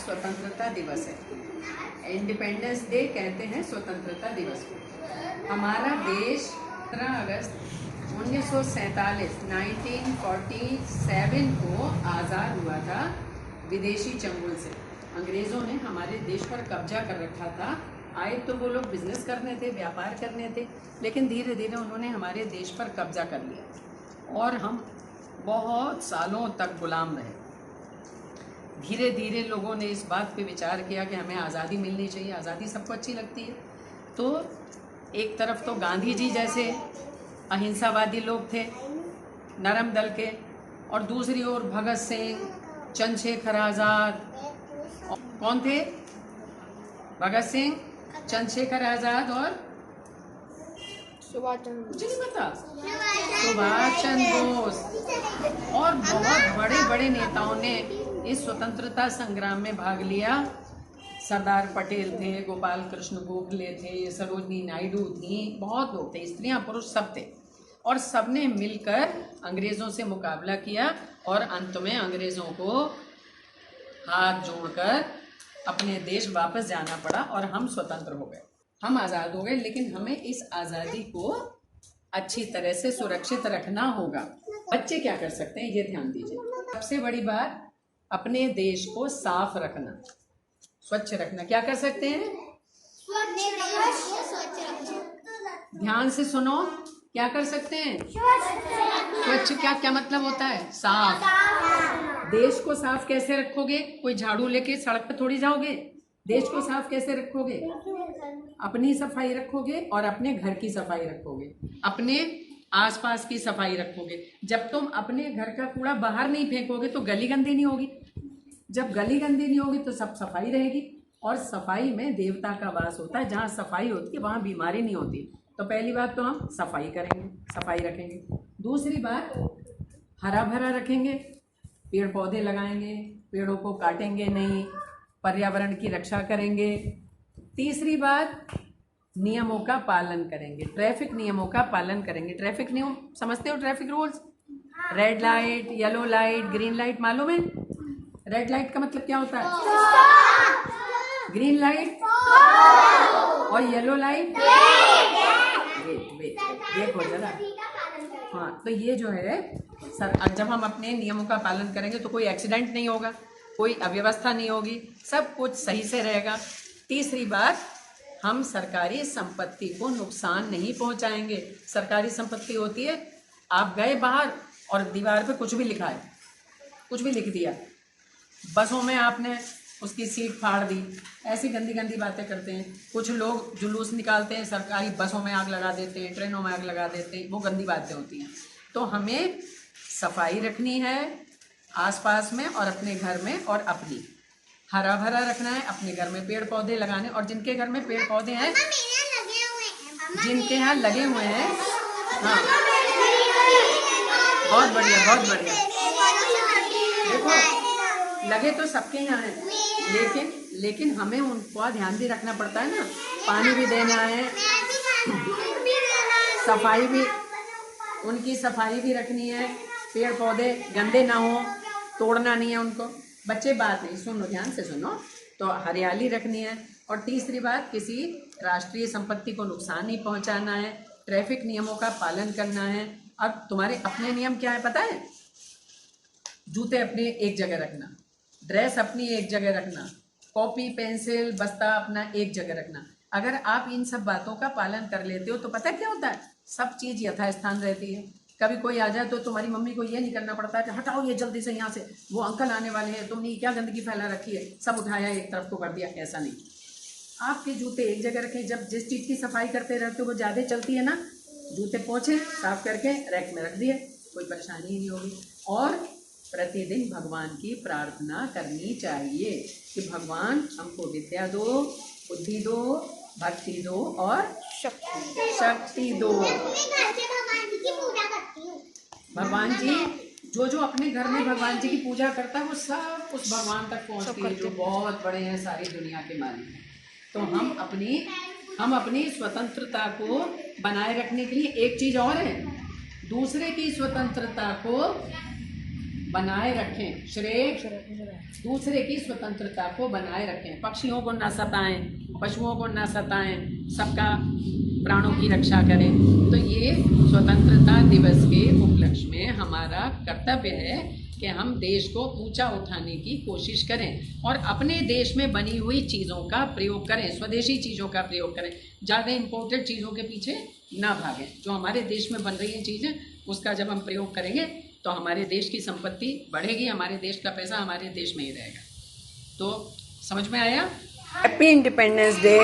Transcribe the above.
स्वतंत्रता दिवस है। इंडिपेंडेंस डे कहते हैं स्वतंत्रता दिवस को। हमारा देश 15 अगस्त 1947 1947 को आज़ाद हुआ था विदेशी चंगुल से। अंग्रेज़ों ने हमारे देश पर कब्जा कर रखा था। आए तो वो लोग बिजनेस करने थे, व्यापार करने थे, लेकिन धीरे धीरे उन्होंने हमारे देश पर कब्जा कर लिया और हम बहुत सालों तक गुलाम रहे। धीरे धीरे लोगों ने इस बात पे विचार किया कि हमें आज़ादी मिलनी चाहिए। आज़ादी सबको अच्छी लगती है। तो एक तरफ तो गांधी जी जैसे अहिंसावादी लोग थे नरम दल के, और दूसरी ओर भगत सिंह, चंद्रशेखर आज़ाद। कौन थे? भगत सिंह, चंद्रशेखर आज़ाद और सुभाष चंद्र मुझे नहीं पता, सुभाष चंद्र बोस। और बहुत बड़े बड़े नेताओं ने इस स्वतंत्रता संग्राम में भाग लिया। सरदार पटेल थे, गोपाल कृष्ण गोखले थे, सरोजनी नायडू थी, बहुत लोग थे, स्त्रियां पुरुष सब थे। और सबने मिलकर अंग्रेज़ों से मुकाबला किया और अंत में अंग्रेज़ों को हाथ जोड़कर अपने देश वापस जाना पड़ा और हम स्वतंत्र हो गए। हम आज़ाद हो गए, लेकिन हमें इस आज़ादी को अच्छी तरह से सुरक्षित रखना होगा। बच्चे क्या कर सकते हैं ये ध्यान दीजिए। सबसे बड़ी बात, अपने देश को साफ रखना, स्वच्छ रखना। क्या कर सकते हैं? ध्यान से सुनो, क्या कर सकते हैं? स्वच्छ क्या मतलब होता है? साफ। देश को साफ कैसे रखोगे? कोई झाड़ू लेके सड़क पे थोड़ी जाओगे। देश को साफ कैसे रखोगे? अपनी सफाई रखोगे और अपने घर की सफाई रखोगे, अपने आसपास की सफाई रखोगे। जब तुम अपने घर का कूड़ा बाहर नहीं फेंकोगे तो गली गंदी नहीं होगी। जब गली गंदी नहीं होगी तो सब सफाई रहेगी, और सफाई में देवता का वास होता है। जहाँ सफाई होती है वहाँ बीमारी नहीं होती। तो पहली बात तो हम सफाई करेंगे, सफाई रखेंगे। दूसरी बात, हरा भरा रखेंगे, पेड़ पौधे लगाएंगे, पेड़ों को काटेंगे नहीं, पर्यावरण की रक्षा करेंगे। तीसरी बात, नियमों का पालन करेंगे, ट्रैफिक नियमों का पालन करेंगे। ट्रैफिक नियम समझते हो? Traffic rules, red light, yellow light, green light मालूम है? रेड लाइट का मतलब क्या होता है? ग्रीन लाइट और येलो लाइट। देखो जरा, हाँ, तो ये जो है सर, जब हम अपने नियमों का पालन करेंगे तो कोई एक्सीडेंट नहीं होगा, कोई अव्यवस्था नहीं होगी, सब कुछ सही से रहेगा। तीसरी बात, हम सरकारी संपत्ति को नुकसान नहीं पहुंचाएंगे। सरकारी संपत्ति होती है, आप गए बाहर और दीवार पे कुछ भी लिखा है, कुछ भी लिख दिया, बसों में आपने उसकी सीट फाड़ दी, ऐसी गंदी गंदी बातें करते हैं। कुछ लोग जुलूस निकालते हैं, सरकारी बसों में आग लगा देते हैं, ट्रेनों में आग लगा देते हैं, वो गंदी बातें होती हैं। तो हमें सफाई रखनी है आसपास में और अपने घर में, और अपनी हरा भरा रखना है, अपने घर में पेड़ पौधे लगाने। और जिनके घर में पेड़ पौधे हैं, जिनके यहाँ लगे हुए हैं, हाँ, बहुत बढ़िया, बहुत बढ़िया। देखो, लगे तो सबके यहाँ है, लेकिन हमें उनको ध्यान भी रखना पड़ता है ना, पानी भी देना है, सफाई भी, उनकी सफाई भी रखनी है। पेड़ पौधे गंदे ना हो, तोड़ना नहीं है उनको। बच्चे बात नहीं, सुनो, ध्यान से सुनो। तो हरियाली रखनी है। और तीसरी बात, किसी राष्ट्रीय संपत्ति को नुकसान नहीं पहुंचाना है, ट्रैफिक नियमों का पालन करना है। अब तुम्हारे अपने नियम क्या है पता है? जूते अपने एक जगह रखना, ड्रेस अपनी एक जगह रखना, कॉपी पेंसिल बस्ता अपना एक जगह रखना। अगर आप इन सब बातों का पालन कर लेते हो तो पता क्या होता है? सब चीज़ यथास्थान रहती है। कभी कोई आ जाए तो तुम्हारी मम्मी को ये नहीं करना पड़ता कि हटाओ ये जल्दी से यहाँ से, वो अंकल आने वाले हैं, तुमने क्या गंदगी फैला रखी है, सब उठाया एक तरफ को कर दिया। ऐसा नहीं, आपके जूते एक जगह रखें। जब जिस चीज़ की सफाई करते रहते हो वो ज़्यादा चलती है ना, जूते पोंछे, साफ करके रैक में रख दिए, कोई परेशानी ही नहीं होगी। और प्रतिदिन भगवान की प्रार्थना करनी चाहिए कि भगवान हमको विद्या दो, बुद्धि दो, भक्ति दो और शक्ति दो। भगवान जी, जो अपने घर में भगवान जी की पूजा करता है वो सब उस भगवान तक पहुंचती है, जो बहुत बड़े हैं, सारी दुनिया के मालिक हैं। तो हम अपनी स्वतंत्रता को बनाए रखने के लिए एक चीज़ और है, दूसरे की स्वतंत्रता को बनाए रखें, श्रेय दूसरे की स्वतंत्रता को बनाए रखें, पक्षियों को ना सताएं, पशुओं को ना सताएं, सबका प्राणों की रक्षा करें। तो ये स्वतंत्रता दिवस के उपलक्ष्य में हमारा कर्तव्य है कि हम देश को ऊंचा उठाने की कोशिश करें और अपने देश में बनी हुई चीज़ों का प्रयोग करें, स्वदेशी चीज़ों का प्रयोग करें, ज़्यादा इम्पोर्टेड चीज़ों के पीछे ना भागें। जो हमारे देश में बन रही हैं चीज़ें उसका जब हम प्रयोग करेंगे तो हमारे देश की संपत्ति बढ़ेगी, हमारे देश का पैसा हमारे देश में ही रहेगा। तो समझ में आया? Happy independence day.